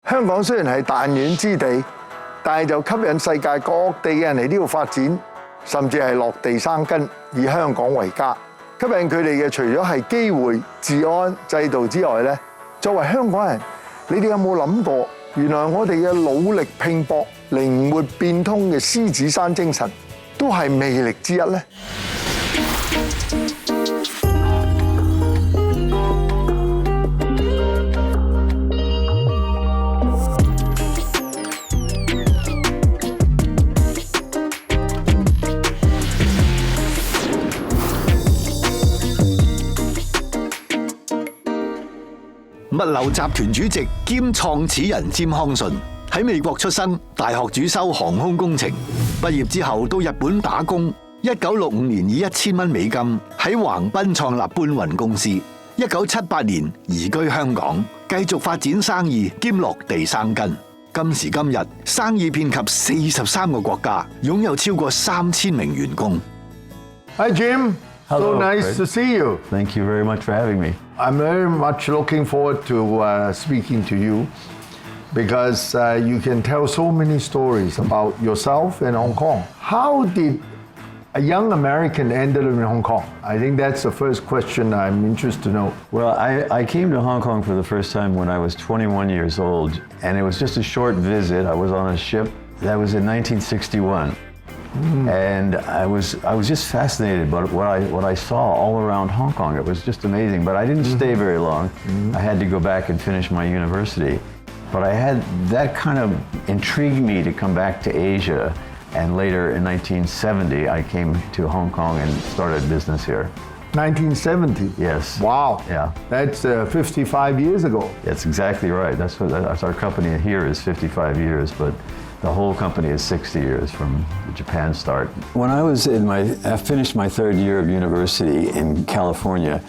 香港雖然係彈丸之地，但係就吸引世界各地嘅人嚟呢度發展，甚至係落地生根，以香港為家。吸引佢哋嘅除咗係機會、治安、制度之外咧，作為香港人，你哋有冇諗過，原來我哋嘅努力拼搏、靈活變通嘅獅子山精神，都係魅力之一咧？物流集團主席兼創始人詹康信喺美國出生，大學主修航空工程，畢業之後到日本打工。1965年以$1000喺橫濱創立搬運公司。1978年移居香港，繼續發展生意兼落地生根。今時今日，生意遍及43個國家，擁有超過3000名員工。Hi Jim, Hello, so nice Fred. to see you. Thank you very much for having me. I'm very much looking forward to speaking to you because you can tell so many stories about yourself and Hong Kong. How did a young American end up in Hong Kong? I think that's the first question I'm interested to know. Well, I came to Hong Kong for the first time when I was 21 years old, and it was just a short visit. I was on a ship. That was in 1961. And I was just fascinated by what I saw all around Hong Kong. It was just amazing, but I didn't stay very long. I had to go back and finish my university. But I had that kind of intrigued me to come back to Asia. And later in 1970, I came to Hong Kong and started business here. 1970? Yes. Wow. Yeah. That's 55 years ago. That's exactly right. That's our company here is 55 years, but the whole company is 60 years from the Japan start. When I finished my third year of university in California,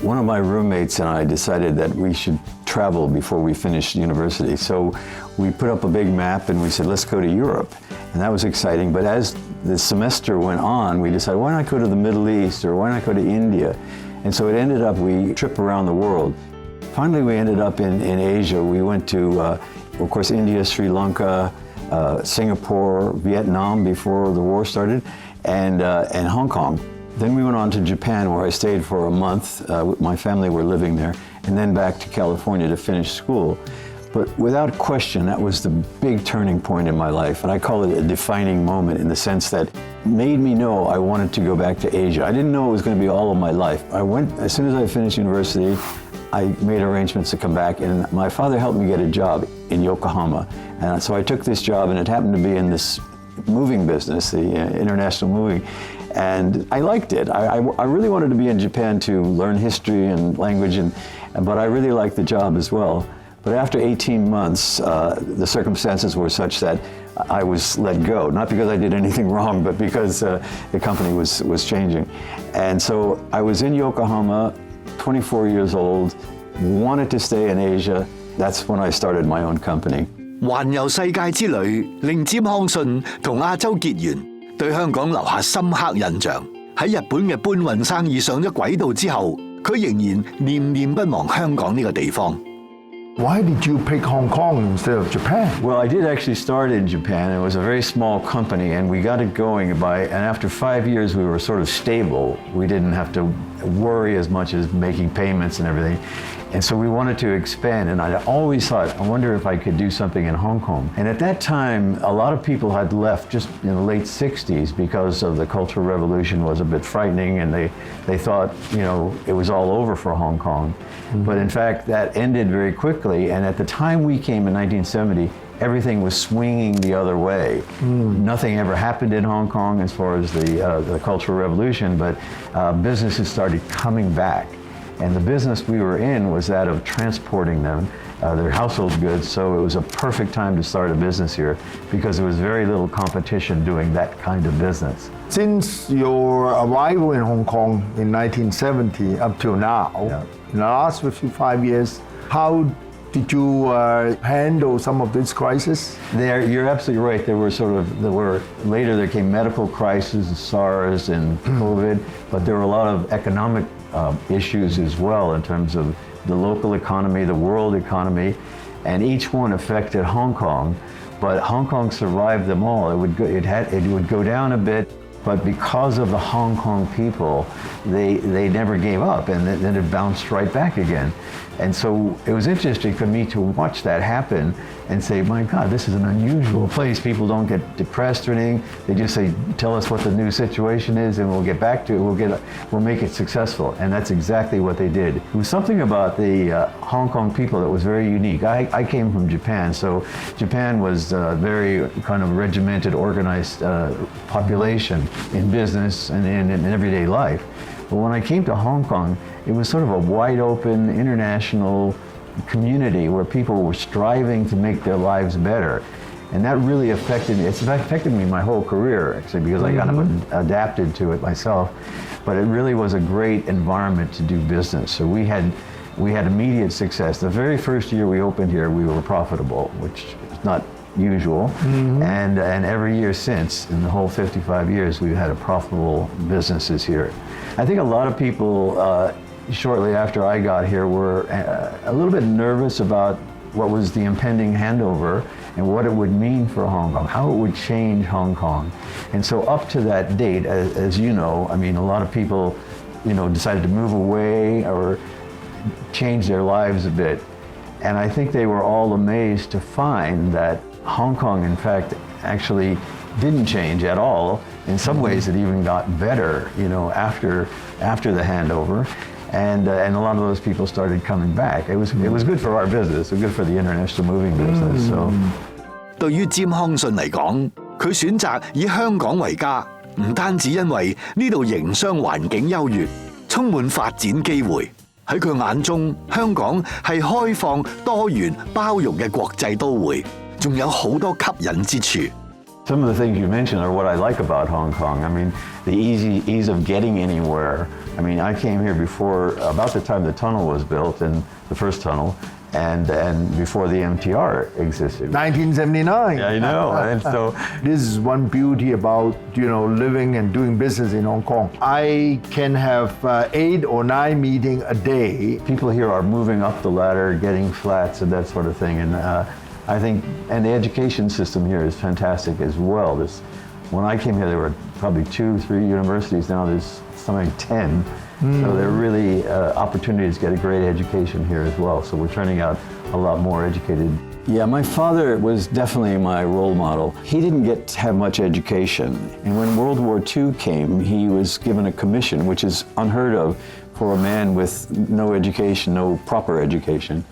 one of my roommates and I decided that we should travel before we finished university. So we put up a big map and we said, let's go to Europe. And that was exciting. But as the semester went on, we decided, why not go to the Middle East or why not go to India? And so it ended up, we tripped around the world. Finally, we ended up in Asia. We went to, of course, India, Sri Lanka, Singapore, Vietnam before the war started, and Hong Kong. Then we went on to Japan, where I stayed for a month. My family were living there, and then back to California to finish school. But without question, that was the big turning point in my life, and I call it a defining moment in the sense that made me know I wanted to go back to Asia. I didn't know it was going to be all of my life. I went, as soon as I finished university, I made arrangements to come back, and my father helped me get a job in Yokohama. And so I took this job, and it happened to be in this moving business, the international moving, and I liked it. I really wanted to be in Japan to learn history and language, but I really liked the job as well. But after 18 months, the circumstances were such that I was let go, not because I did anything wrong, but because the company was changing. And so I was in Yokohama, 24 years old, wanted to stay in Asia. That's when I started my own company. 環遊世界之旅令詹康信同亞洲結緣，對香港留下深刻印象。喺日本嘅搬運生意上咗軌道之後，佢仍然念念不忘香港呢個地方。Why did you pick Hong Kong instead of Japan? Well, I did actually start in Japan. It was a very small company, and we got it going and after 5 years, we were sort of stable. We didn't have to worry as much as making payments and everything. And so we wanted to expand, and I always thought, I wonder if I could do something in Hong Kong. And at that time, a lot of people had left just in the late 60s because of the Cultural Revolution was a bit frightening, and they thought, it was all over for Hong Kong. Mm-hmm. But in fact, that ended very quickly, and at the time we came in 1970, everything was swinging the other way. Nothing ever happened in Hong Kong as far as the Cultural Revolution, but businesses started coming back. And the business we were in was that of transporting them, their household goods, so it was a perfect time to start a business here because there was very little competition doing that kind of business. Since your arrival in Hong Kong in 1970 up till now, in the last 55 years, how did you handle some of this crisis? You're absolutely right. Later there came medical crises, SARS and COVID, but there were a lot of economic issues as well in terms of the local economy, the world economy. and each one affected Hong Kong, but Hong Kong survived them all. It would go down a bit, but because of the Hong Kong people, they never gave up, and then it bounced right back again. And so it was interesting for me to watch that happen and say, my God, this is an unusual place. People don't get depressed or anything. They just say, tell us what the new situation is and we'll get back to it. We'll make it successful. And that's exactly what they did. It was something about the Hong Kong people that was very unique. I came from Japan, so Japan was a very kind of regimented, organized population in business and in everyday life. But when I came to Hong Kong, it was sort of a wide open international community where people were striving to make their lives better. And that really affected me. It's affected me my whole career, actually, because I kind of adapted to it myself. But it really was a great environment to do business. So we had immediate success. The very first year we opened here, we were profitable, which is not usual. And every year since, in the whole 55 years, we've had profitable businesses here. I think a lot of people, shortly after I got here, were a little bit nervous about what was the impending handover and what it would mean for Hong Kong, how it would change Hong Kong. And so up to that date, as you know, I mean, a lot of people, decided to move away or change their lives a bit. And I think they were all amazed to find that Hong Kong, in fact, actually didn't change at all. In some ways, it even got better, after the handover. And a lot of those people started coming back. It was good for our business. It was good for the international moving business. So, 對於詹康信嚟講，佢選擇以香港為家，唔單止因為呢度營商環境優越，充滿發展機會。喺佢眼中，香港係開放、多元、包容嘅國際都會，仲有好多吸引之處。Some of the things you mentioned are what I like about Hong Kong. I mean, the ease of getting anywhere. I mean, I came here about the time the tunnel was built, and the first tunnel, and before the MTR existed. 1979. Yeah, I know. And so this is one beauty about living and doing business in Hong Kong. I can have 8 or 9 meetings a day. People here are moving up the ladder, getting flats and that sort of thing. And I think, and the education system here is fantastic as well. When I came here, there were probably 2, 3 universities. Now there's something like 10. So there are really opportunities to get a great education here as well. So we're turning out a lot more educated. Yeah, my father was definitely my role model. He didn't get to have much education. And when World War II came, he was given a commission, which is unheard of for a man with no education, no proper education.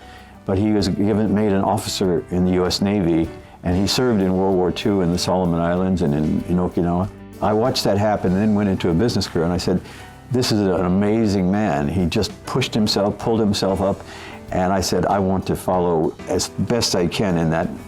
But he was made an officer in the US Navy, and he served in World War II in the Solomon Islands and in Okinawa. I watched that happen and then went into a business career, and I said, this is an amazing man. He just pushed himself, pulled himself up, and I said, I want to follow as best I can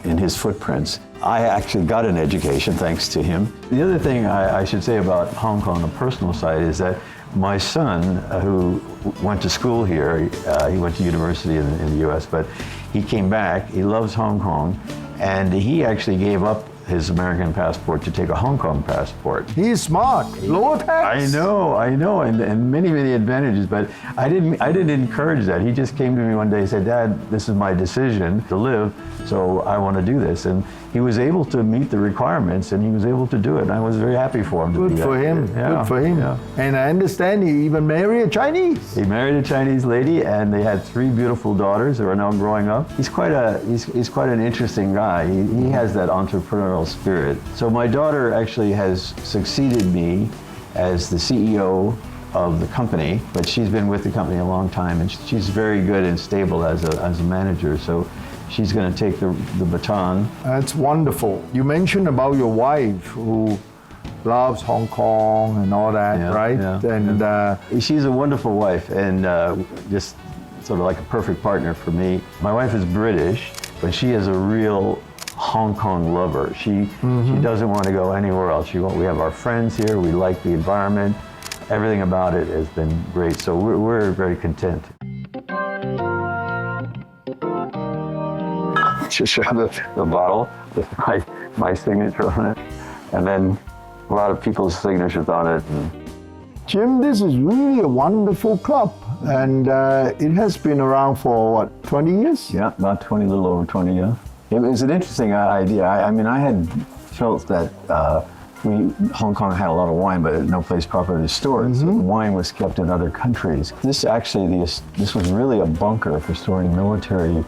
in his footprints. I actually got an education thanks to him. The other thing I should say about Hong Kong on the personal side is that my son, who went to school here, he went to university in the US, but he came back, he loves Hong Kong, and he actually gave up his American passport to take a Hong Kong passport. He's smart, lower tax. I know, and many, many advantages, but I didn't encourage that. He just came to me one day and said, Dad, this is my decision to live, so I want to do this. And he was able to meet the requirements, and he was able to do it, and I was very happy for him to do that. Good for him, good for him. Yeah. And I understand he even married a Chinese. He married a Chinese lady, and they had 3 beautiful daughters who are now growing up. He's quite an interesting guy. He has that entrepreneurial spirit. So my daughter actually has succeeded me as the CEO of the company, but she's been with the company a long time, and she's very good and stable as a manager. So she's going to take the baton. That's wonderful. You mentioned about your wife who loves Hong Kong and all that, Yeah, right? yeah. And she's a wonderful wife, and just sort of like a perfect partner for me. My wife is British, but she is a real Hong Kong lover. She doesn't want to go anywhere else. We have our friends here. We like the environment. Everything about it has been great. So we're very content. Just show the bottle with my signature on it, and then a lot of people's signatures on it. Jim, this is really a wonderful club, and it has been around for what, 20 years? Yeah, about 20, a little over 20, yeah. It was an interesting idea. I mean, I had felt that Hong Kong had a lot of wine, but no place proper to store it. So wine was kept in other countries. This was really a bunker for storing military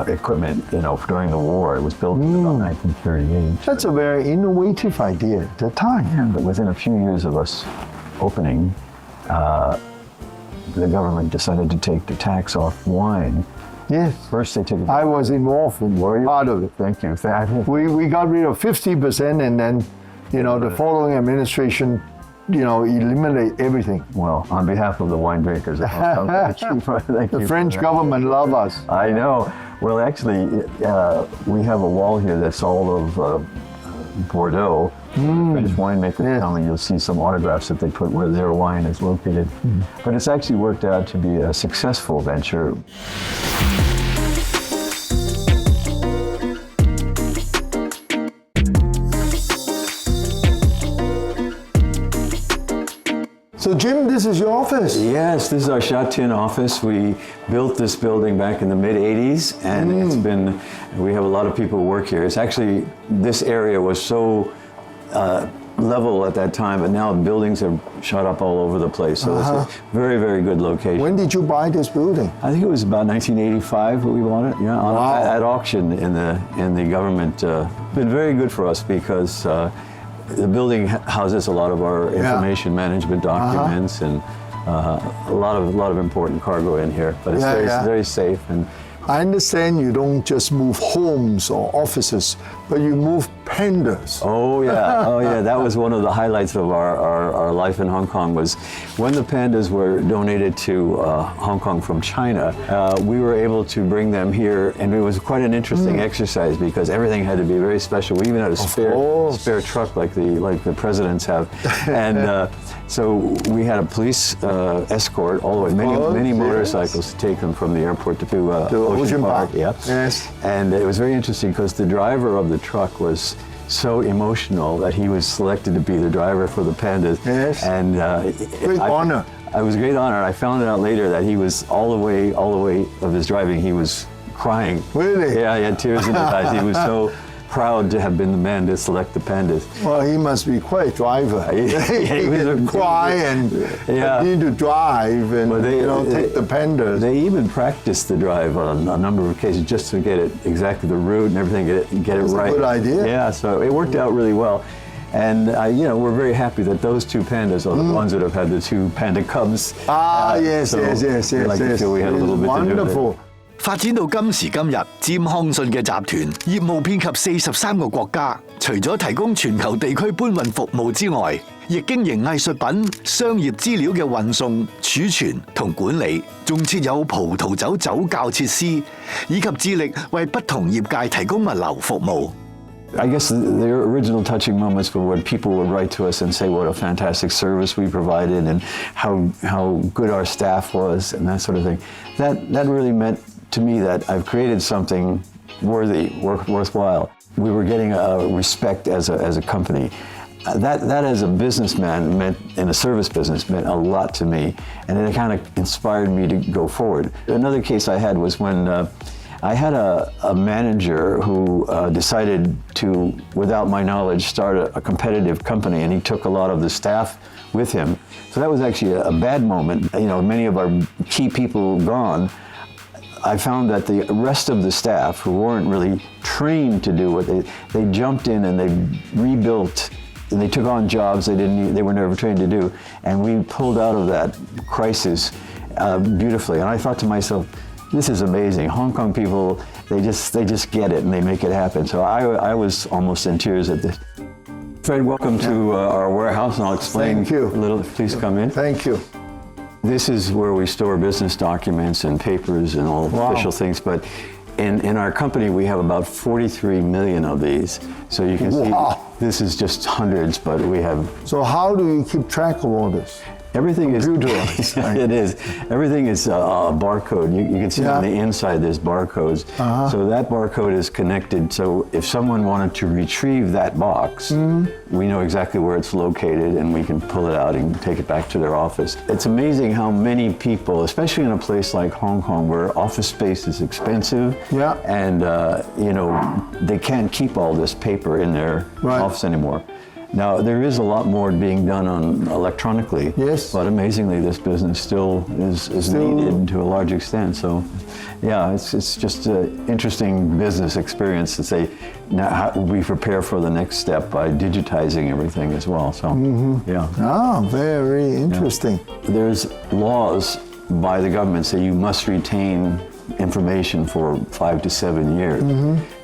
equipment, during the war. It was built in about 1938. That's a very innovative idea at the time. Yeah, but within a few years of us opening, the government decided to take the tax off wine. Yes. First they took it. I was involved in part of it. Thank you. We got rid of 50% and then, the following administration, eliminate everything. Well, on behalf of the wine drinkers, thank you. The French government love us. I know. Well, actually, we have a wall here that's all of Bordeaux. French winemakers tell me you'll see some autographs that they put where their wine is located. But it's actually worked out to be a successful venture. So Jim, this is your office. Yes, this is our Sha Tin office. We built this building back in the mid-'80s, and we have a lot of people who work here. It's actually, this area was so level at that time, but now buildings have shot up all over the place. So it's a very, very good location. When did you buy this building? I think it was about 1985 that we bought it. Yeah, at auction in the government. Been very good for us because the building houses a lot of our information management documents and a lot of important cargo in here. But it's very safe. And I understand you don't just move homes or offices, but you move pandas. Oh yeah, that was one of the highlights of our life in Hong Kong was when the pandas were donated to Hong Kong from China, we were able to bring them here, and it was quite an interesting exercise because everything had to be very special. We even had a spare truck like the presidents have, and so we had a police escort all the way, many motorcycles to take them from the airport to Ocean Park. Yeah. Yes. And it was very interesting because the driver of the truck was so emotional that he was selected to be the driver for the pandas. Yes. And great honor. It was a great honor. I found out later that he was all the way of his driving, he was crying. Really? Yeah, he had tears in his eyes. He was so proud to have been the man to select the pandas. Well, he must be quite a driver. He can cry and need to drive and take the pandas. They even practiced the drive on a number of occasions just to get it exactly the route and everything, get it right. That's a good idea. Yeah, so it worked out really well. And we're very happy that those two pandas are the ones that have had the two panda cubs. Yes. We like to feel we had a little bit to do with it. Wonderful. 發展到今時今日，詹康信嘅集團業務遍及43個國家，除咗提供全球地區搬運服務之外，亦經營藝術品、商業資料嘅運送、儲存同管理，仲設有葡萄酒酒窖設施，以及致力為不同業界提供物流服務。I guess the original touching moments were when people would write to us and say what a fantastic service we provided and how good our staff was and that sort of thing. That really meant to me that I've created something worthwhile. We were getting a respect as a company. That as a businessman meant, in a service business, meant a lot to me, and it kind of inspired me to go forward. Another case I had was when I had a manager who decided to, without my knowledge, start a competitive company, and he took a lot of the staff with him. So that was actually a bad moment. Many of our key people gone. I found that the rest of the staff who weren't really trained to do what they jumped in and they rebuilt and they took on jobs they were never trained to do, and we pulled out of that crisis beautifully. And I thought to myself, this is amazing. Hong Kong people, they just get it and they make it happen. So I was almost in tears at this. Fred, welcome to our warehouse, and I'll explain Thank you. a little. Please come in. Thank you. This is where we store business documents and papers and all official things, but in our company we have about 43 million of these. So you can see this is just hundreds, but we have... So how do you keep track of all this? Everything is computerized, right? It is. Everything is a barcode. You can see on the inside there's barcodes. So that barcode is connected. So if someone wanted to retrieve that box, we know exactly where it's located, and we can pull it out and take it back to their office. It's amazing how many people, especially in a place like Hong Kong, where office space is expensive, and they can't keep all this paper in their office anymore. Now, there is a lot more being done electronically, but amazingly, this business still is needed to a large extent. So, yeah, it's just an interesting business experience to say, now how we prepare for the next step by digitizing everything as well. So, yeah. Ah, very interesting. Yeah. There's laws by the government say you must retain information for 5 to 7 years.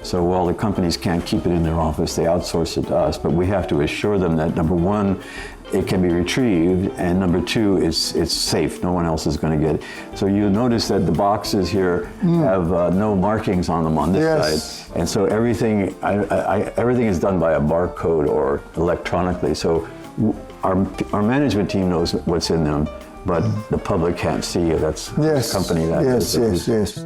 So while the companies can't keep it in their office, they outsource it to us, but we have to assure them that, number one, it can be retrieved, and number two, it's safe. No one else is going to get it. So you'll notice that the boxes here have no markings on them on this side. And so everything is done by a barcode or electronically. So our management team knows what's in them, but the public can't see it. That's the company that yes.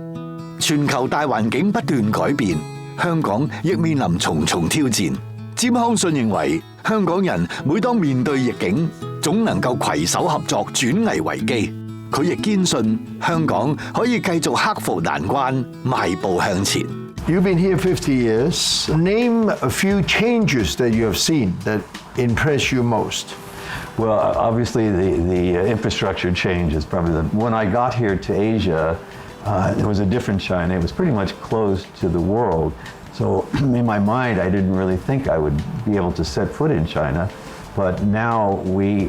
全球大環境不斷改變，香港亦面臨重重挑戰。詹康信認為，香港人每當面對逆境，總能夠攜手合作轉危為機。佢亦堅信香港可以繼續克服難關，邁步向前。You've been here 50 years. Name a few changes that you have seen that impress you most. Well, obviously the infrastructure change is probably when I got here to Asia, it was a different China. It was pretty much closed to the world. So in my mind, I didn't really think I would be able to set foot in China. But now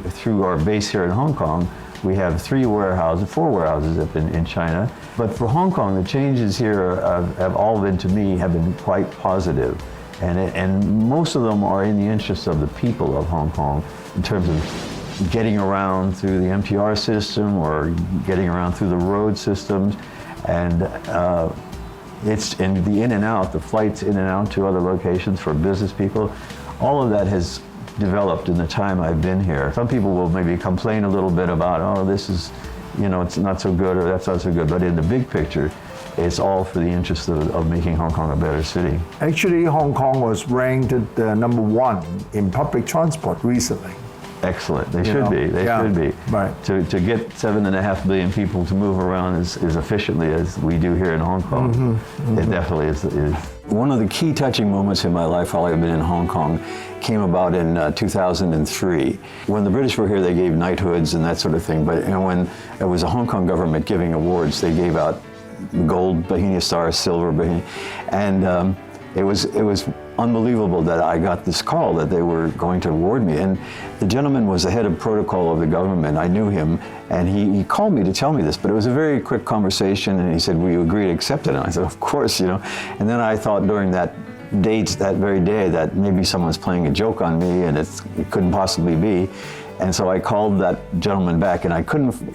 through our base here in Hong Kong, we have 4 warehouses up in China. But for Hong Kong, the changes here have all been, to me, have been quite positive. And most of them are in the interest of the people of Hong Kong in terms of getting around through the MTR system or getting around through the road systems. And it's in the in and out, the flights in and out to other locations for business people. All of that has developed in the time I've been here. Some people will maybe complain a little bit about, oh, this is, it's not so good or that's not so good. But in the big picture, it's all for the interest of making Hong Kong a better city. Actually, Hong Kong was ranked number 1 in public transport recently. Excellent. They should be. They should be. Right. To get 7.5 billion people to move around as efficiently as we do here in Hong Kong, it definitely is. One of the key touching moments in my life while I've been in Hong Kong came about in 2003. When the British were here, they gave knighthoods and that sort of thing. But when it was a Hong Kong government giving awards, they gave out gold Bohemia Star, silver Bohemia, and it was unbelievable that I got this call that they were going to award me. And the gentleman was the head of protocol of the government. I knew him, and he called me to tell me this, but it was a very quick conversation, and he said, will you agree to accept it? And I said, of course, And then I thought during that very day, that maybe someone's playing a joke on me, and it couldn't possibly be. And so I called that gentleman back, and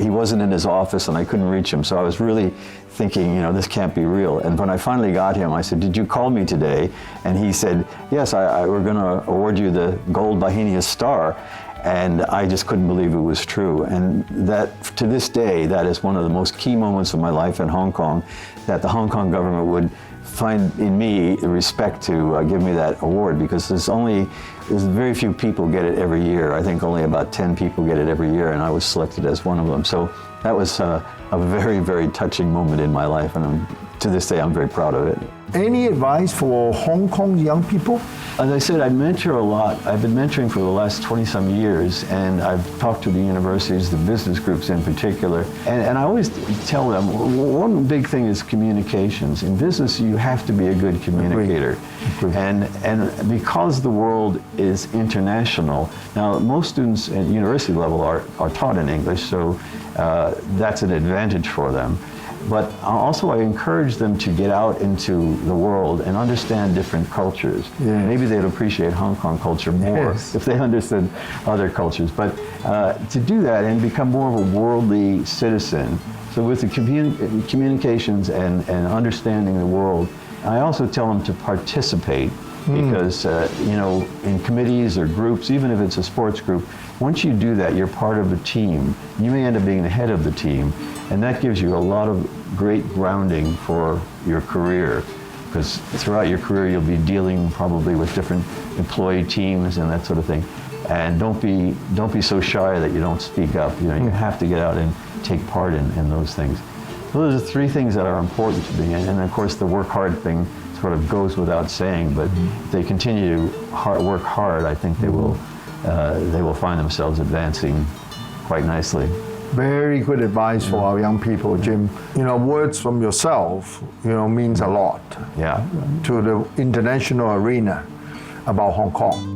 he wasn't in his office, and I couldn't reach him. So I was really thinking, this can't be real. And when I finally got him, I said, did you call me today? And he said, yes, we're going to award you the Gold Bohemia Star. And I just couldn't believe it was true. And that, to this day, that is one of the most key moments of my life in Hong Kong, that the Hong Kong government would find in me the respect to give me that award, because there's very few people get it every year. I think only about 10 people get it every year, and I was selected as one of them. So that was a very, very touching moment in my life, and to this day I'm very proud of it. Any advice for Hong Kong young people? As I said, I mentor a lot. I've been mentoring for the last 20-some years, and I've talked to the universities, the business groups in particular, and I always tell them, one big thing is communications. In business, you have to be a good communicator. Agreed. And because the world is international, now most students at university level are taught in English, so that's an advantage for them. But also I encourage them to get out into the world and understand different cultures. Yeah. Maybe they'd appreciate Hong Kong culture more if they understood other cultures. But to do that and become more of a worldly citizen, so with the communications and understanding the world, I also tell them to participate because in committees or groups, even if it's a sports group, once you do that, you're part of a team. You may end up being the head of the team, and that gives you a lot of great grounding for your career, because throughout your career you'll be dealing probably with different employee teams and that sort of thing. And don't be so shy that you don't speak up. You have to get out and take part in those things. So those are three things that are important to me. And of course, the work hard thing sort of goes without saying. But if they continue to work hard, I think they will find themselves advancing quite nicely. Very good advice for our young people, Jim. Words from yourself, means a lot. Yeah. To the international arena about Hong Kong.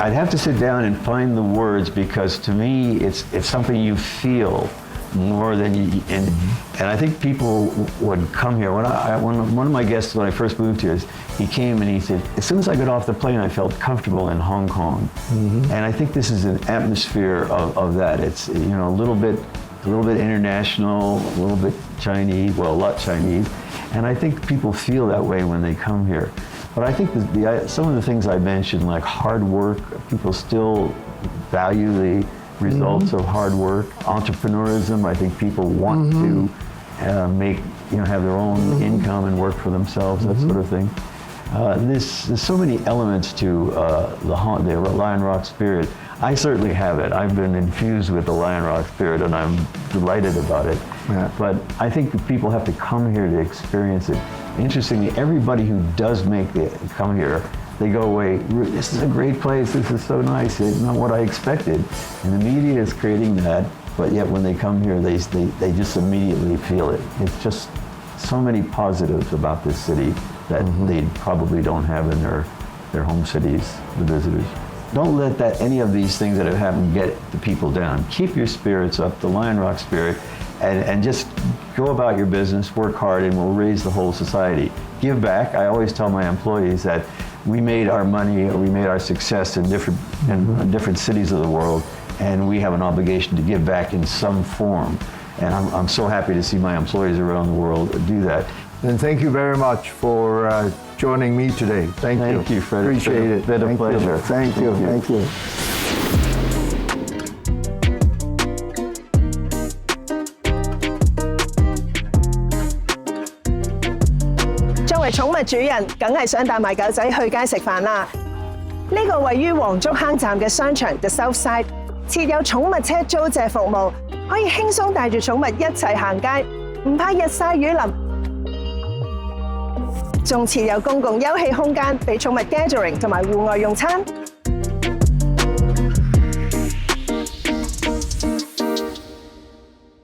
I'd have to sit down and find the words, because to me it's something you feel more than you, and I think people would come here. When one of my guests, when I first moved here, he came and he said, as soon as I got off the plane, I felt comfortable in Hong Kong. And I think this is an atmosphere of that. It's a little bit international, a little bit Chinese, well, a lot Chinese, and I think people feel that way when they come here. But I think some of the things I mentioned, like hard work, people still value the results of hard work. Entrepreneurism, I think people want to have their own income and work for themselves, that sort of thing. There's so many elements to the Lion Rock spirit. I certainly have it. I've been infused with the Lion Rock spirit, and I'm delighted about it. Yeah. But I think that people have to come here to experience it. Interestingly, everybody who does come here, they go away, this is a great place, this is so nice, it's not what I expected. And the media is creating that, but yet when they come here, they just immediately feel it. It's just so many positives about this city that they probably don't have in their home cities, the visitors. Don't let any of these things that have happened get the people down. Keep your spirits up, the Lion Rock spirit, and just go about your business, work hard, and we'll raise the whole society. Give back. I always tell my employees that we made our money, or we made our success in different cities of the world, and we have an obligation to give back in some form. And I'm so happy to see my employees around the world do that. And thank you very much for joining me today. Thank you. Thank you, Fred. Appreciate it. It's been a pleasure. Thank you. Thank you. 作為寵物主人，梗係想帶埋狗仔去街食飯啦。呢個位於黃竹坑站嘅商場 The South Side 設有寵物車租借服務，可以輕鬆帶住寵物一齊行街，唔怕日曬雨淋。仲設有公共休憩空間俾寵物 gathering 同埋戶外用餐。